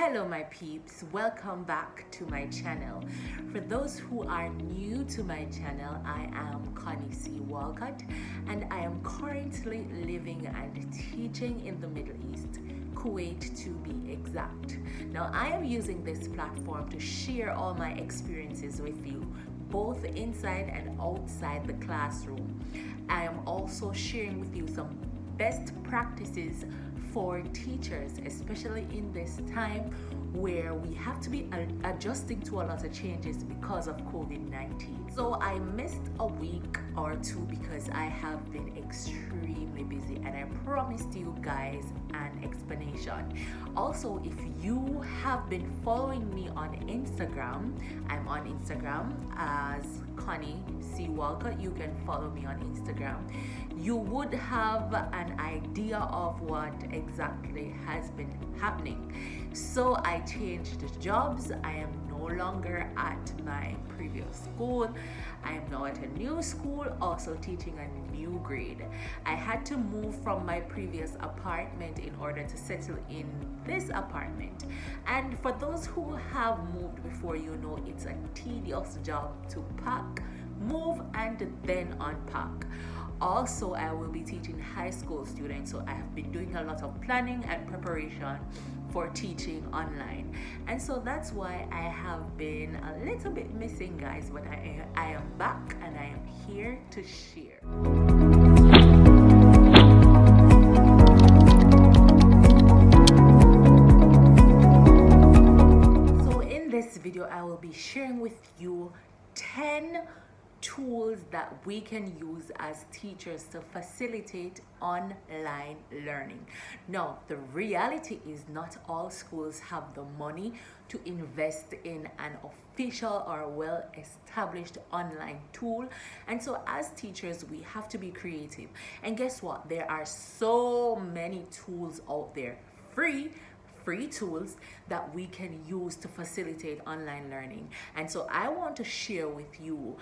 Hello my peeps, welcome back to my channel. For those who are new to my channel, I am Connie C. Walcott and I am currently living and teaching in the Middle East, Kuwait to be exact. Now I am using this platform to share all my experiences with you, both inside and outside the classroom. I am also sharing with you some best practices for teachers, especially in this time where we have to be adjusting to a lot of changes because of COVID-19. So I missed a week or two because I have been extremely busy and I promised you guys an explanation. Also, if you have been following me on Instagram, I'm on Instagram as Connie C. Walcott. You can follow me on Instagram. You would have an idea of what exactly has been happening. So I changed jobs. I am no longer at my previous school. I am now at a new school, also teaching a new grade. I had to move from my previous apartment in order to settle in this apartment. And for those who have moved before, you know it's a tedious job to pack, move, and then unpack. Also, I will be teaching high school students, so I have been doing a lot of planning and preparation for teaching online, and so that's why I have been a little bit missing, guys, but I am back and I am here to share. So in this video I will be sharing with you 10 tools that we can use as teachers to facilitate online learning. Now, the reality is not all schools have the money to invest in an official or well-established online tool, and so as teachers we have to be creative. And guess what? There are so many tools out there, free tools that we can use to facilitate online learning. And so I want to share with you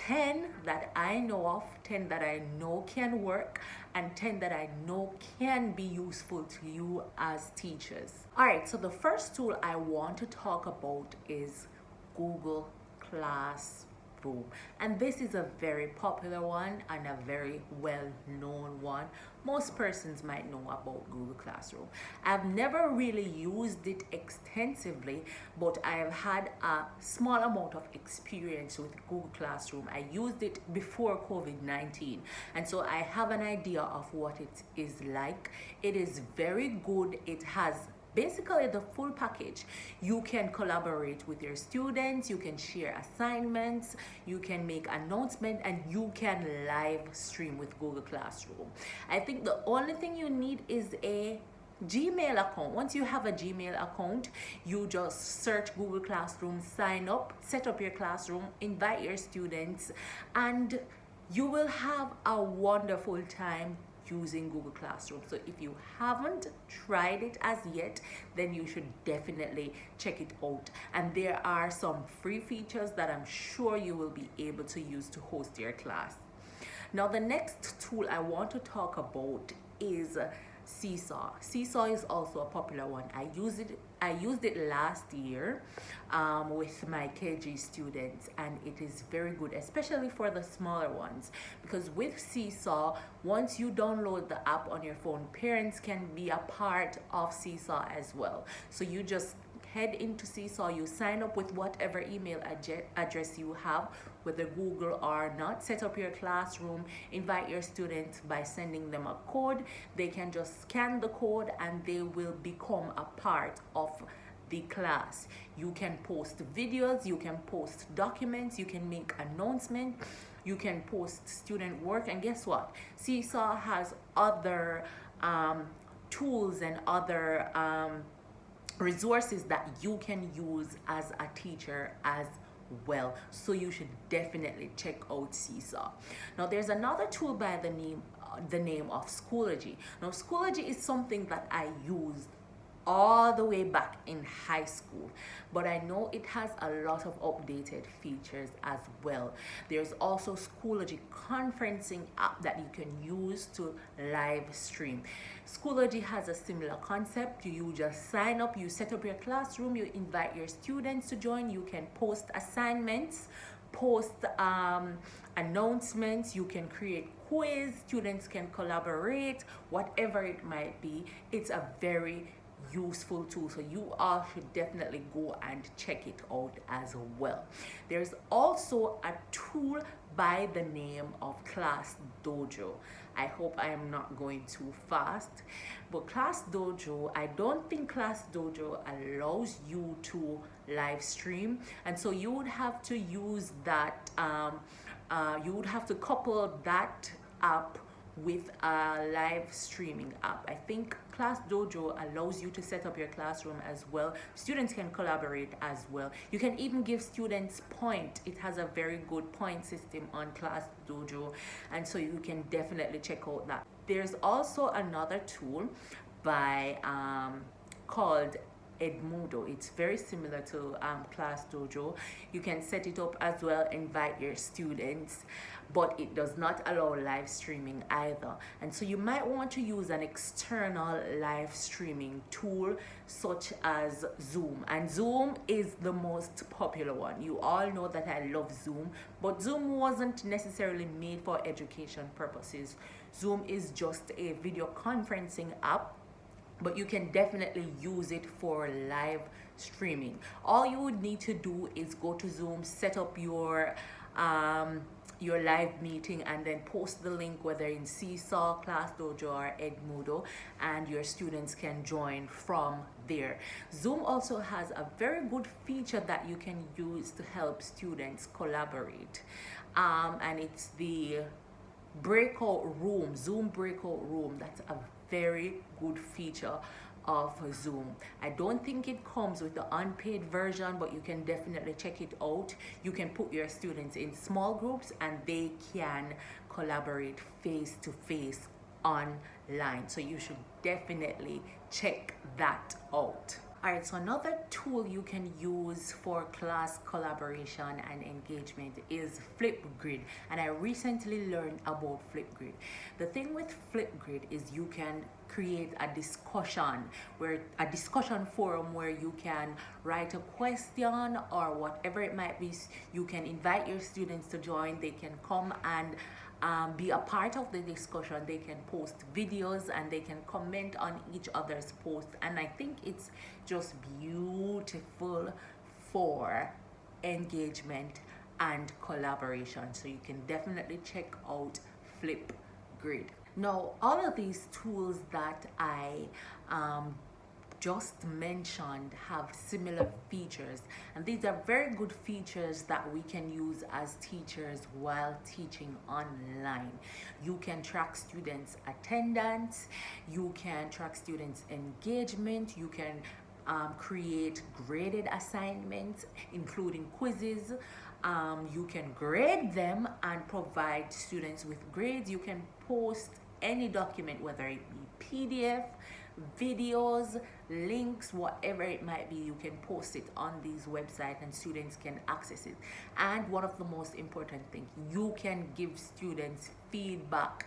10 that I know of, 10 that I know can work, and 10 that I know can be useful to you as teachers. All right, so the first tool I want to talk about is Google Classroom. And this is a very popular one and a very well-known one. Most persons might know about Google Classroom. I've never really used it extensively, but I have had a small amount of experience with Google Classroom. I used it before COVID-19, and so I have an idea of what it is like. It is very good. It has basically the full package. You can collaborate with your students, you can share assignments, you can make announcements, and you can live stream with Google Classroom. I think the only thing you need is a Gmail account. Once you have a Gmail account, you just search Google Classroom, sign up, set up your classroom, invite your students, and you will have a wonderful time using Google Classroom. So if you haven't tried it as yet, then you should definitely check it out. And there are some free features that I'm sure you will be able to use to host your class. Now the next tool I want to talk about is Seesaw. Seesaw is also a popular one. I used it last year with my KG students, and it is very good, especially for the smaller ones, because with Seesaw, once you download the app on your phone, parents can be a part of Seesaw as well. So you just head into Seesaw, you sign up with whatever email address you have, whether Google or not, set up your classroom, invite your students by sending them a code. They can just scan the code and they will become a part of the class. You can post videos, you can post documents, you can make announcements, you can post student work, and guess what? Seesaw has other tools and other resources that you can use as a teacher as well. So you should definitely check out Seesaw. Now there's another tool by the name of Schoology. Now Schoology is something that I used all the way back in high school, but I know it has a lot of updated features as well. There's also Schoology conferencing app that you can use to live stream. Schoology has a similar concept. You just sign up, you set up your classroom, you invite your students to join, you can post assignments, post announcements, you can create quiz, students can collaborate, whatever it might be. It's a very useful tool, so you all should definitely go and check it out as well. There's also a tool by the name of Class Dojo. I hope I am not going too fast, but Class Dojo, I don't think Class Dojo allows you to live stream, and so you would have to use that you would have to couple that app with a live streaming app. I think Class Dojo allows you to set up your classroom as well. Students can collaborate as well. You can even give students point. It has a very good point system on Class Dojo, and so you can definitely check out that. There's also another tool by called Edmodo. It's very similar to Class Dojo. You can set it up as well, invite your students, but it does not allow live streaming either. And so you might want to use an external live streaming tool such as Zoom. And Zoom is the most popular one. You all know that I love Zoom, but Zoom wasn't necessarily made for education purposes. Zoom is just a video conferencing app, but you can definitely use it for live streaming. All you would need to do is go to Zoom, set up your live meeting, and then post the link whether in Seesaw, Class Dojo, or Edmodo, and your students can join from there. Zoom also has a very good feature that you can use to help students collaborate, and it's the breakout room, Zoom breakout room. That's a very good feature of Zoom. I don't think it comes with the unpaid version, but you can definitely check it out. You can put your students in small groups and they can collaborate face to face online, so you should definitely check that out. Alright, so another tool you can use for class collaboration and engagement is Flipgrid, and I recently learned about Flipgrid. The thing with Flipgrid is you can create a discussion forum where you can write a question or whatever it might be. You can invite your students to join. They can come and be a part of the discussion. They can post videos and they can comment on each other's posts, and I think it's just beautiful for engagement and collaboration, so you can definitely check out Flipgrid. Now, all of these tools that I just mentioned have similar features, and these are very good features that we can use as teachers while teaching online. You can track students' attendance, you can track students' engagement, you can create graded assignments including quizzes. You can grade them and provide students with grades. You can post any document, whether it be PDF, videos, links, whatever it might be. You can post it on these websites and students can access it. And one of the most important things, you can give students feedback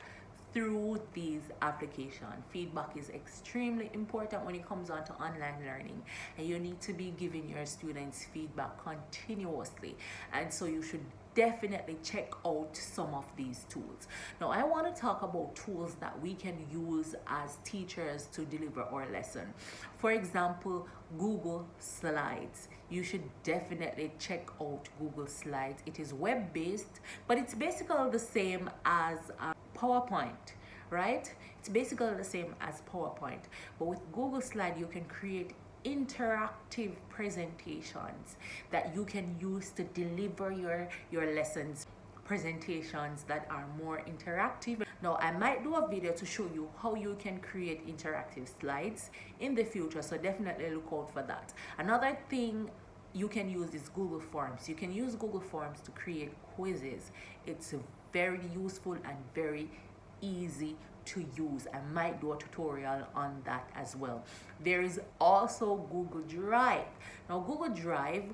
through these applications. Feedback is extremely important when it comes on to online learning, and you need to be giving your students feedback continuously, and so you should definitely check out some of these tools. Now, I want to talk about tools that we can use as teachers to deliver our lesson. For example, Google Slides. You should definitely check out Google Slides. It is web-based, but it's basically the same as PowerPoint, right? It's basically the same as PowerPoint, but with Google Slide you can create interactive presentations that you can use to deliver your lessons, presentations that are more interactive. Now, I might do a video to show you how you can create interactive slides in the future, so definitely look out for that. Another thing you can use is Google Forms. You can use Google Forms to create quizzes. It's very useful and very easy to use. I might do a tutorial on that as well. There is also Google Drive. Now Google Drive,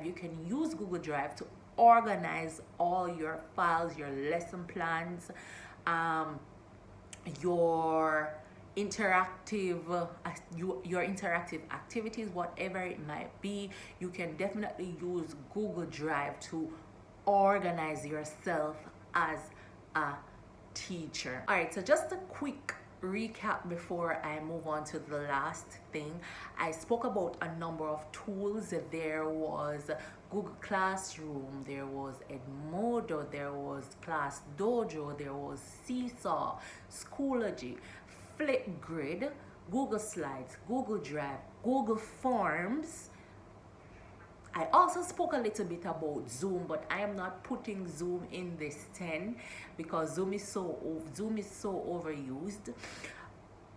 you can use Google Drive to organize all your files, your lesson plans, your interactive your interactive activities, whatever it might be. You can definitely use Google Drive to organize yourself as a teacher. All right, so just a quick recap before I move on to the last thing. I spoke about a number of tools. There was Google Classroom, there was Edmodo, there was Class Dojo, there was Seesaw, Schoology, Flipgrid, Google Slides, Google Drive, Google Forms. I also spoke a little bit about Zoom, but I am not putting Zoom in this 10 because Zoom is so overused.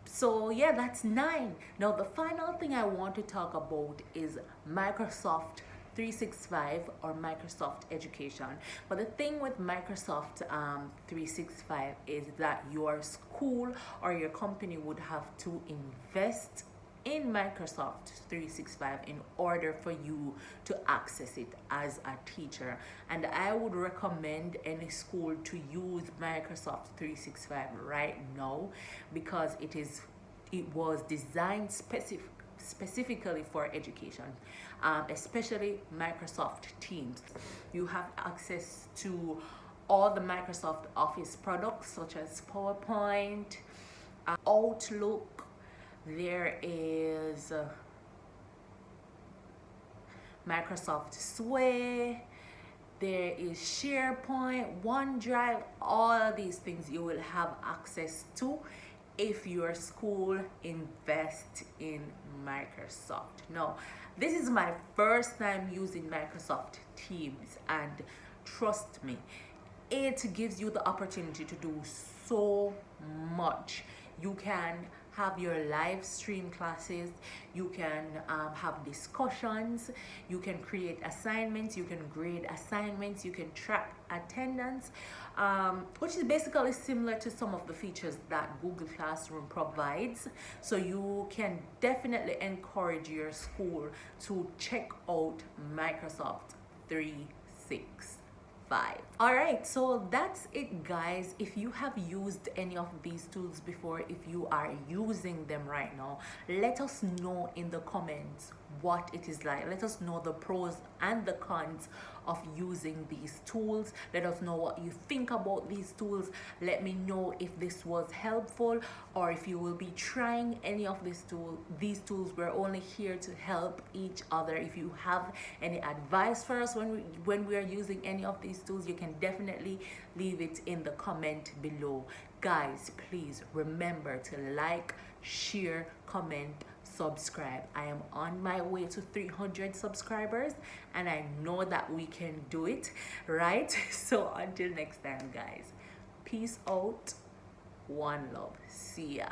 So yeah, that's 9. Now the final thing I want to talk about is Microsoft 365 or Microsoft Education. But the thing with Microsoft 365 is that your school or your company would have to invest in Microsoft 365 in order for you to access it as a teacher. And I would recommend any school to use Microsoft 365 right now because it was designed specifically for education, especially Microsoft Teams. You have access to all the Microsoft Office products such as PowerPoint, Outlook. There is Microsoft Sway, there is SharePoint, OneDrive. All of these things you will have access to if your school invests in Microsoft. Now, this is my first time using Microsoft Teams, and trust me, it gives you the opportunity to do so much. You can have your live stream classes, you can have discussions, you can create assignments, you can grade assignments, you can track attendance, which is basically similar to some of the features that Google Classroom provides. So you can definitely encourage your school to check out Microsoft 365. All right, so that's it, guys. If you have used any of these tools before, if you are using them right now, let us know in the comments what it is like. Let us know the pros and the cons of using these tools. Let us know what you think about these tools. Let me know if this was helpful or if you will be trying any of these tools. We're only here to help each other. If you have any advice for us when we are using any of these tools, you can definitely leave it in the comment below. Guys, please remember to like, share, comment, subscribe. I am on my way to 300 subscribers and I know that we can do it, right? So until next time, guys, peace out, one love, see ya.